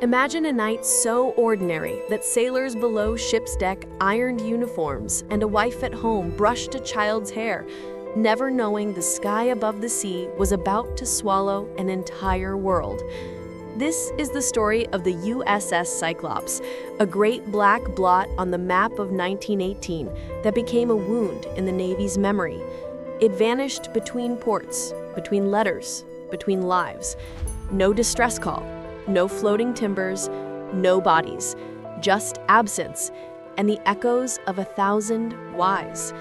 Imagine a night so ordinary that sailors below ship's deck ironed uniforms and a wife at home brushed a child's hair, never knowing the sky above the sea was about to swallow an entire world. This is the story of the USS Cyclops, a great black blot on the map of 1918 that became a wound in the Navy's memory. It vanished between ports, between letters, between lives. No distress call. No floating timbers, no bodies, just absence and the echoes of 1,000 whys.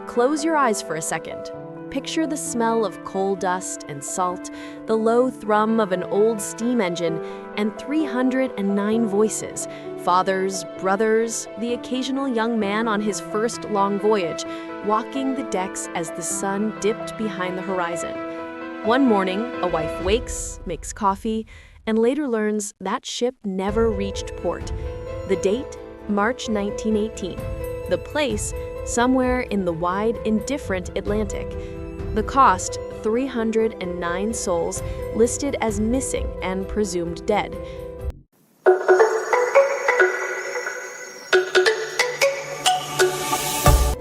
Close your eyes for a second. Picture the smell of coal dust and salt, the low thrum of an old steam engine, and 309 voices, fathers, brothers, the occasional young man on his first long voyage, walking the decks as the sun dipped behind the horizon. One morning, a wife wakes, makes coffee, and later learns that ship never reached port. The date, March 1918. The place, somewhere in the wide, indifferent Atlantic. The cost, 309 souls listed as missing and presumed dead.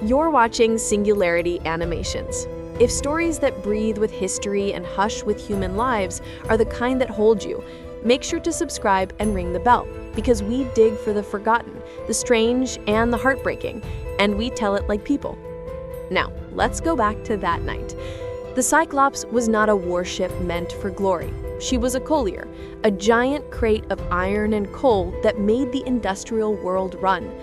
You're watching Singularity Animations. If stories that breathe with history and hush with human lives are the kind that hold you, make sure to subscribe and ring the bell, because we dig for the forgotten, the strange, and the heartbreaking, and we tell it like people. Now, let's go back to that night. The Cyclops was not a warship meant for glory. She was a collier, a giant crate of iron and coal that made the industrial world run.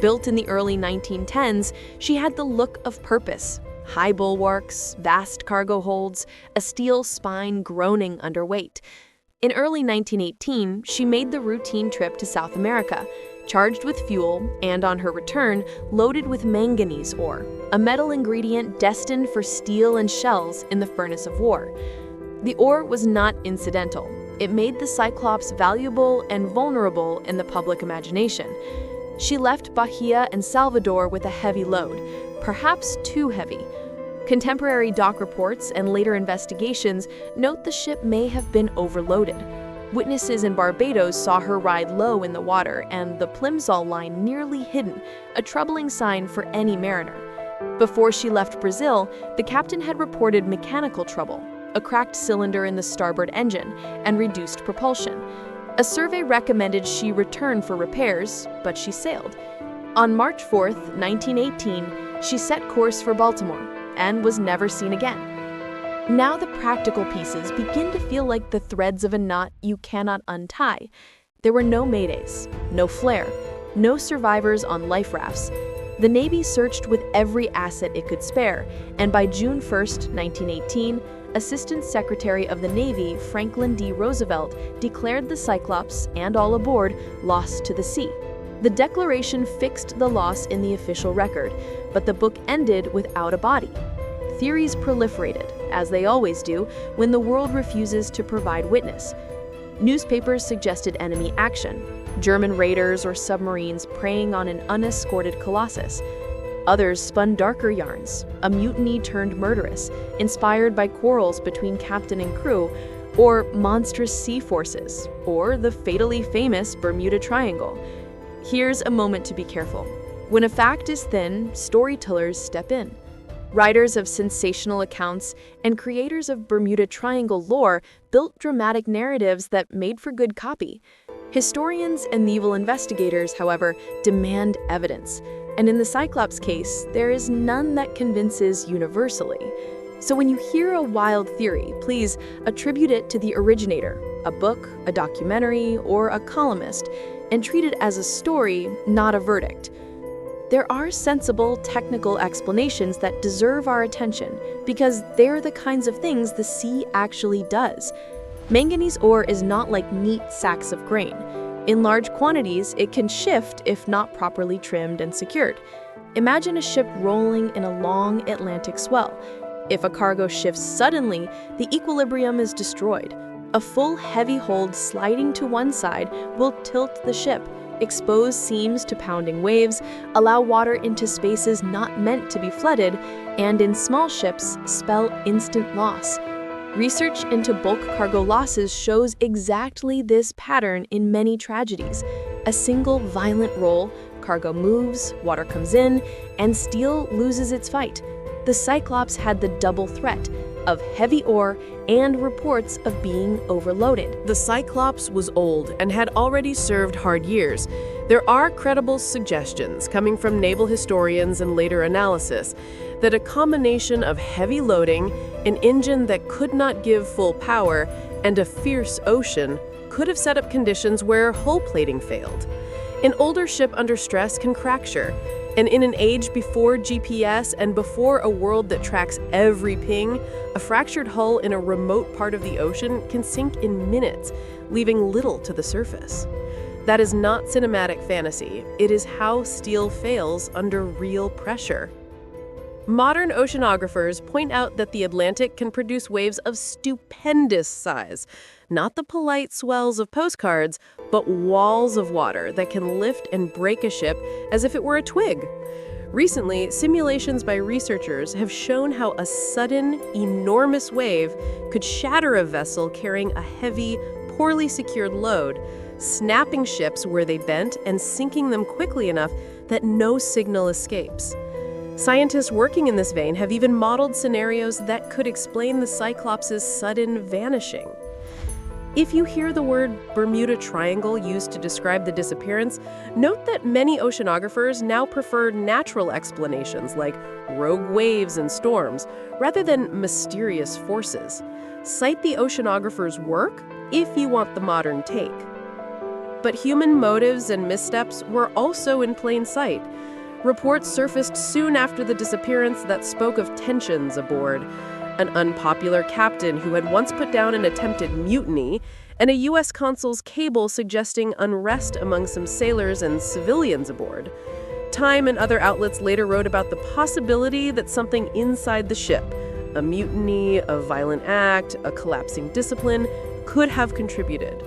Built in the early 1910s, she had the look of purpose. High bulwarks, vast cargo holds, a steel spine groaning under weight. In early 1918, she made the routine trip to South America, charged with fuel, and on her return, loaded with manganese ore, a metal ingredient destined for steel and shells in the furnace of war. The ore was not incidental. It made the Cyclops valuable and vulnerable in the public imagination. She left Bahia and Salvador with a heavy load, perhaps too heavy. Contemporary dock reports and later investigations note the ship may have been overloaded. Witnesses in Barbados saw her ride low in the water and the Plimsoll line nearly hidden, a troubling sign for any mariner. Before she left Brazil, the captain had reported mechanical trouble, a cracked cylinder in the starboard engine, and reduced propulsion. A survey recommended she return for repairs, but she sailed. On March 4, 1918, she set course for Baltimore and was never seen again. Now the practical pieces begin to feel like the threads of a knot you cannot untie. There were no maydays, no flare, no survivors on life rafts. The Navy searched with every asset it could spare, and by June 1, 1918, Assistant Secretary of the Navy Franklin D. Roosevelt declared the Cyclops and all aboard lost to the sea. The declaration fixed the loss in the official record, but the book ended without a body. Theories proliferated, as they always do, when the world refuses to provide witness. Newspapers suggested enemy action, German raiders or submarines preying on an unescorted colossus. Others spun darker yarns, a mutiny turned murderous, inspired by quarrels between captain and crew, or monstrous sea forces, or the fatally famous Bermuda Triangle. Here's a moment to be careful. When a fact is thin, storytellers step in. Writers of sensational accounts and creators of Bermuda Triangle lore built dramatic narratives that made for good copy. Historians and naval investigators, however, demand evidence. And in the Cyclops case, there is none that convinces universally. So when you hear a wild theory, please attribute it to the originator, a book, a documentary, or a columnist, and treat it as a story, not a verdict. There are sensible, technical explanations that deserve our attention because they're the kinds of things the sea actually does. Manganese ore is not like neat sacks of grain. In large quantities, it can shift if not properly trimmed and secured. Imagine a ship rolling in a long Atlantic swell. If a cargo shifts suddenly, the equilibrium is destroyed. A full heavy hold sliding to one side will tilt the ship, expose seams to pounding waves, allow water into spaces not meant to be flooded, and in small ships, spell instant loss. Research into bulk cargo losses shows exactly this pattern in many tragedies. A single violent roll, cargo moves, water comes in, and steel loses its fight. The Cyclops had the double threat of heavy ore and reports of being overloaded. The Cyclops was old and had already served hard years. There are credible suggestions coming from naval historians and later analysis that a combination of heavy loading, an engine that could not give full power, and a fierce ocean could have set up conditions where hull plating failed. An older ship under stress can fracture, and in an age before GPS and before a world that tracks every ping, a fractured hull in a remote part of the ocean can sink in minutes, leaving little to the surface. That is not cinematic fantasy. It is how steel fails under real pressure. Modern oceanographers point out that the Atlantic can produce waves of stupendous size, not the polite swells of postcards, but walls of water that can lift and break a ship as if it were a twig. Recently, simulations by researchers have shown how a sudden, enormous wave could shatter a vessel carrying a heavy, poorly secured load, snapping ships where they bent and sinking them quickly enough that no signal escapes. Scientists working in this vein have even modeled scenarios that could explain the Cyclops' sudden vanishing. If you hear the word Bermuda Triangle used to describe the disappearance, note that many oceanographers now prefer natural explanations like rogue waves and storms, rather than mysterious forces. Cite the oceanographer's work if you want the modern take. But human motives and missteps were also in plain sight. Reports surfaced soon after the disappearance that spoke of tensions aboard. An unpopular captain who had once put down an attempted mutiny, and a U.S. consul's cable suggesting unrest among some sailors and civilians aboard. Time and other outlets later wrote about the possibility that something inside the ship, a mutiny, a violent act, a collapsing discipline, could have contributed.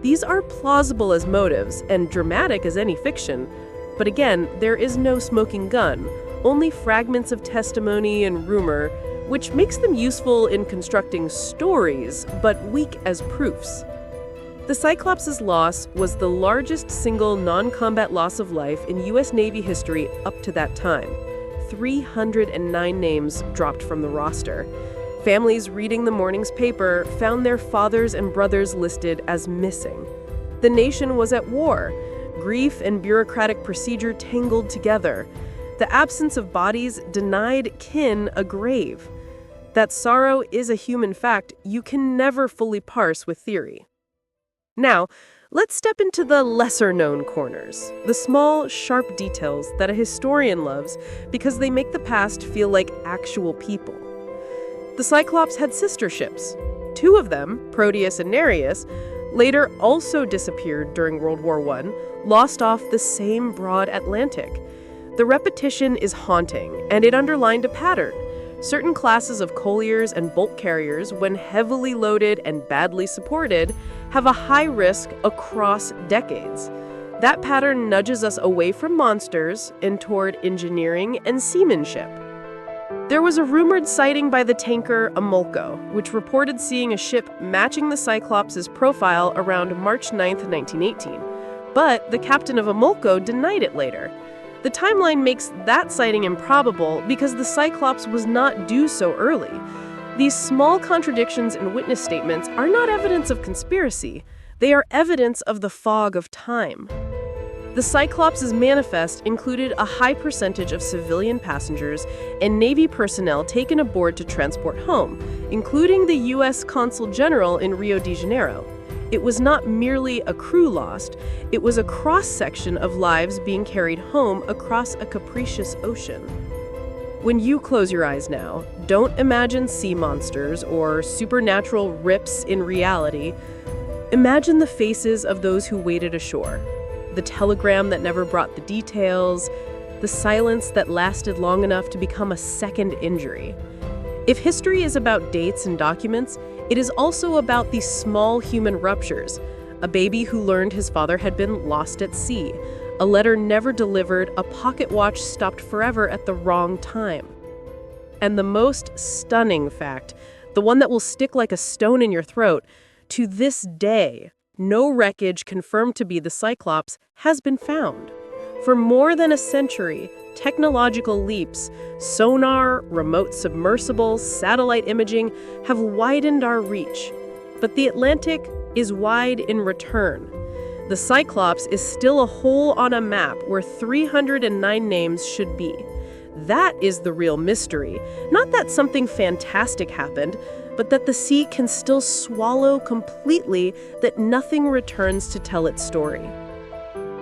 These are plausible as motives and dramatic as any fiction. But again, there is no smoking gun, only fragments of testimony and rumor, which makes them useful in constructing stories, but weak as proofs. The Cyclops' loss was the largest single non-combat loss of life in U.S. Navy history up to that time. 309 names dropped from the roster. Families reading the morning's paper found their fathers and brothers listed as missing. The nation was at war. Grief and bureaucratic procedure tangled together. The absence of bodies denied kin a grave. That sorrow is a human fact you can never fully parse with theory. Now, let's step into the lesser-known corners, the small, sharp details that a historian loves because they make the past feel like actual people. The Cyclops had sister ships. Two of them, Proteus and Nereus, later also disappeared during World War I, lost off the same broad Atlantic. The repetition is haunting, and it underlined a pattern. Certain classes of colliers and bulk carriers, when heavily loaded and badly supported, have a high risk across decades. That pattern nudges us away from monsters and toward engineering and seamanship. There was a rumored sighting by the tanker Amulco, which reported seeing a ship matching the Cyclops' profile around March 9, 1918. But the captain of Amulco denied it later. The timeline makes that sighting improbable because the Cyclops was not due so early. These small contradictions in witness statements are not evidence of conspiracy. They are evidence of the fog of time. The Cyclops' manifest included a high percentage of civilian passengers and Navy personnel taken aboard to transport home, including the U.S. Consul General in Rio de Janeiro. It was not merely a crew lost, it was a cross-section of lives being carried home across a capricious ocean. When you close your eyes now, don't imagine sea monsters or supernatural rips in reality. Imagine the faces of those who waited ashore. The telegram that never brought the details, the silence that lasted long enough to become a second injury. If history is about dates and documents, it is also about these small human ruptures. A baby who learned his father had been lost at sea, a letter never delivered, a pocket watch stopped forever at the wrong time. And the most stunning fact, the one that will stick like a stone in your throat. To this day, no wreckage confirmed to be the Cyclops has been found. For more than a century, technological leaps, sonar, remote submersibles, satellite imaging have widened our reach. But the Atlantic is wide in return. The Cyclops is still a hole on a map where 309 names should be. That is the real mystery. Not that something fantastic happened, but that the sea can still swallow completely, that nothing returns to tell its story.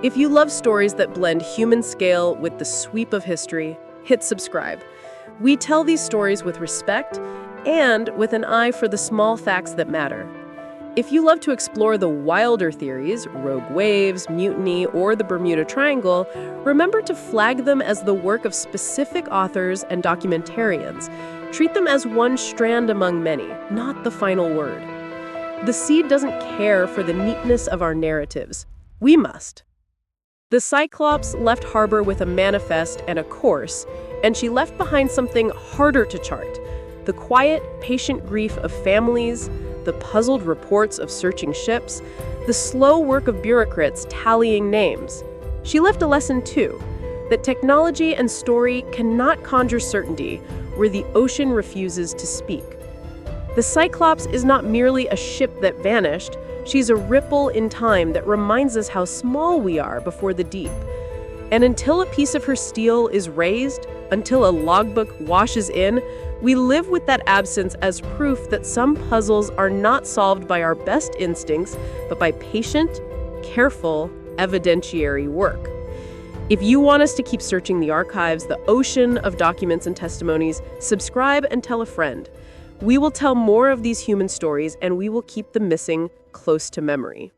If you love stories that blend human scale with the sweep of history, hit subscribe. We tell these stories with respect and with an eye for the small facts that matter. If you love to explore the wilder theories, rogue waves, mutiny, or the Bermuda Triangle, remember to flag them as the work of specific authors and documentarians. Treat them as one strand among many, not the final word. The sea doesn't care for the neatness of our narratives. We must. The Cyclops left harbor with a manifest and a course, and she left behind something harder to chart: the quiet, patient grief of families, the puzzled reports of searching ships, the slow work of bureaucrats tallying names. She left a lesson too, that technology and story cannot conjure certainty where the ocean refuses to speak. The Cyclops is not merely a ship that vanished, she's a ripple in time that reminds us how small we are before the deep. And until a piece of her steel is raised, until a logbook washes in, we live with that absence as proof that some puzzles are not solved by our best instincts, but by patient, careful, evidentiary work. If you want us to keep searching the archives, the ocean of documents and testimonies, subscribe and tell a friend. We will tell more of these human stories, and we will keep the missing close to memory.